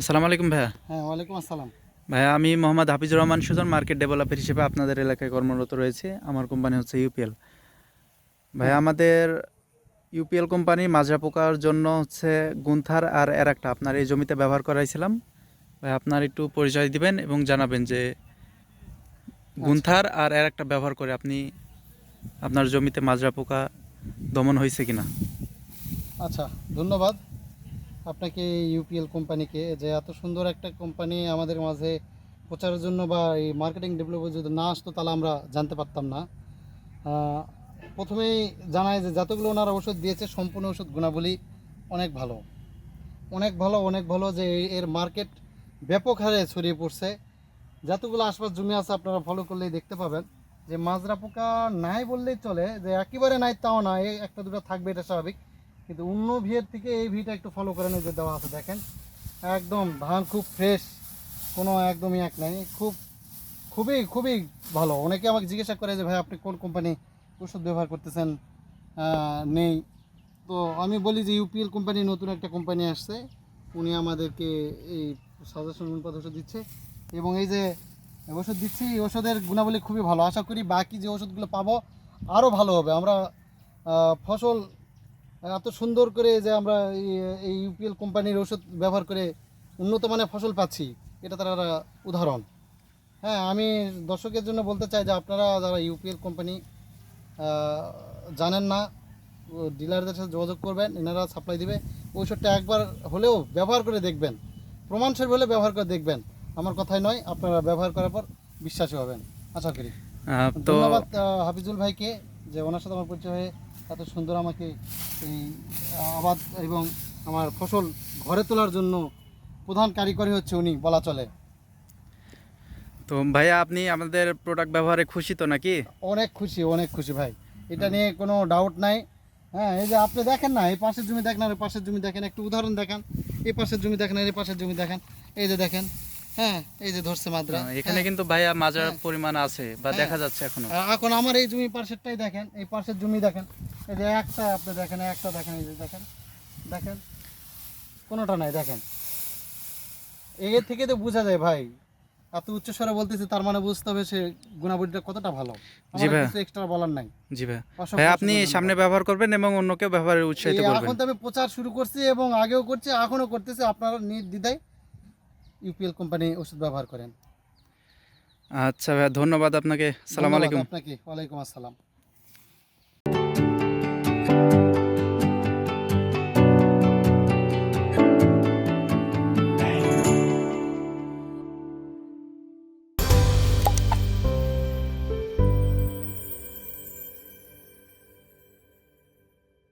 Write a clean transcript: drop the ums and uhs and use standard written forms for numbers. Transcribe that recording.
আসসালামু আলাইকুম ভাইয়া। হ্যাঁ, ওয়ালাইকুম আসসালাম। ভাইয়া আমি মোহাম্মদ হাফিজুর রহমান সুজন, মার্কেট ডেভেলপার হিসেবে আপনাদের এলাকায় কর্মরত রয়েছে। আমার কোম্পানি হচ্ছে ইউপিএল। ভাইয়া হ্যাঁ, আমাদের ইউপিএল কোম্পানি মাজরা পোকার জন্য হচ্ছে গুন্থার আর এর একটা আপনার এই জমিতে ব্যবহার করাইছিলাম। ভাই আপনার একটু পরিচয় দিবেন এবং জানাবেন যে আচ্ছা, গুন্থার আর এর একটা ব্যবহার করে আপনি আপনার জমিতে মাজরা পোকা দমন হয়েছে কিনা। আচ্ছা, ধন্যবাদ আপনাকে ইউপিএল কোম্পানিকে যে এত সুন্দর একটা কোম্পানি আমাদের মাঝে প্রচারের জন্য বা এই মার্কেটিং ডেভেলপের যদি না আসতো তাহলে আমরা জানতে পারতাম না। আহ, প্রথমেই জানাই যে যতগুলো ওনারা ওষুধ দিয়েছে সম্পূর্ণ ওষুধ গুণাবলী অনেক ভালো, অনেক ভালো, অনেক ভালো যে এর মার্কেট ব্যাপক হারে ছড়িয়ে পড়ছে। যতগুলো আশপাশ জমি আছে আপনারা ফলো করলেই দেখতে পাবেন যে মাজরা পোকা নাই বললেই চলে, যে একেবারে নাই তাও না, এই একটা দুটো থাকবে এটা স্বাভাবিক। কিন্তু অন্য ভিয়ের থেকে এই ভিটা একটু ফলো করে নিয়ে যে দেওয়া আছে দেখেন, একদম ধান খুব ফ্রেশ, কোনো একদমই এক নাই, খুবই খুবই ভালো। অনেকে আমাকে জিজ্ঞাসা করে যে ভাই আপনি কোন কোম্পানি ওষুধ ব্যবহার করতেছেন, নেই। তো আমি বলি যে ইউপিএল কোম্পানি নতুন একটা কোম্পানি আসছে, উনি আমাদেরকে এই সাজেশন অনুপাত ওষুধ দিচ্ছে এবং এই যে ওষুধ দিচ্ছি এই ওষুধের গুণাবলী খুবই ভালো। আশা করি বাকি যে ওষুধগুলো পাবো আরও ভালো হবে। আমরা ফসল এত সুন্দর করে যে আমরা এই ইউপিএল কোম্পানির ওষুধ ব্যবহার করে উন্নত মানের ফসল পাচ্ছি, এটা তার একটা উদাহরণ। হ্যাঁ, আমি দর্শকের জন্য বলতে চাই যে আপনারা যারা ইউপিএল কোম্পানি জানেন না, ডিলারদের সাথে যোগাযোগ করবেন, এনারা সাপ্লাই দিবে। ওষুধটা একবার হলেও ব্যবহার করে দেখবেন, প্রমাণস্বরূপ হলে ব্যবহার করে দেখবেন। আমার কথাই নয়, আপনারা ব্যবহার করার পর বিশ্বাসী হবেন আশা করি। তো ধন্যবাদ হাফিজুল ভাইকে, যে ওনার সাথে আমার পরিচয় হয়ে এত সুন্দর আমাকে এই আবাদ এবং আমার ফসল ঘরে তোলার জন্য প্রধান কারিগরি হচ্ছে উনি বলা চলে। তো ভাইয়া আপনি আমাদের প্রোডাক্ট ব্যবহারে খুশি তো নাকি? অনেক খুশি, অনেক খুশি ভাই, এটা নিয়ে কোনো ডাউট নাই। হ্যাঁ, এই যে আপনি দেখেন না, এই পাশের জমি দেখেন আর এই পাশের জমি দেখেন, একটু উদাহরণ দেখেন। এই পাশের জমি দেখেন আর এই পাশের জমি দেখেন, এই যে দেখেন, হ্যাঁ এই যে ধরছে মাদ্রা। এখানে হ্যাঁ, কিন্তু ভাইয়া মাজার হ্যাঁ, পরিমাণ আছে বা হ্যাঁ। দেখা যাচ্ছে এখনো। এখন আমার এই জমি পাশেরটাই দেখেন, এই পাশের জমি দেখেন, এই যে একটা আপনি দেখেন, একটা দেখেন, এই যে দেখেন, দেখেন কোনোটা নাই দেখেন। এর থেকে তো বোঝা যায় ভাই, এত উচ্চ স্বরে বলতেছে তার মানে বুঝতে হবে সে গুণাবলীটা কতটা ভালো। জি আমার ভাইয়া। কিছু এক্সট্রা বলার নাই। জি ভাইয়া। ভাই অসংখ্য আপনি অসংখ্য সামনে ধন্যবাদ। ব্যবহার করবেন এবং অন্যকেও ব্যবহারে উৎসাহিত করবেন। এখন তো আমি প্রচার শুরু করছি এবং আগেও করছি, এখনও করতেছি। আপনারা নির্দ্বিধায় ইউপিএল কোম্পানি ওষুধ ব্যবহার করেন। আচ্ছা ভাইয়া, ধন্যবাদ আপনাকে। সালাম ধন্যবাদ আলাইকুম। আপনাকে, ওয়ালাইকুম আসসালাম।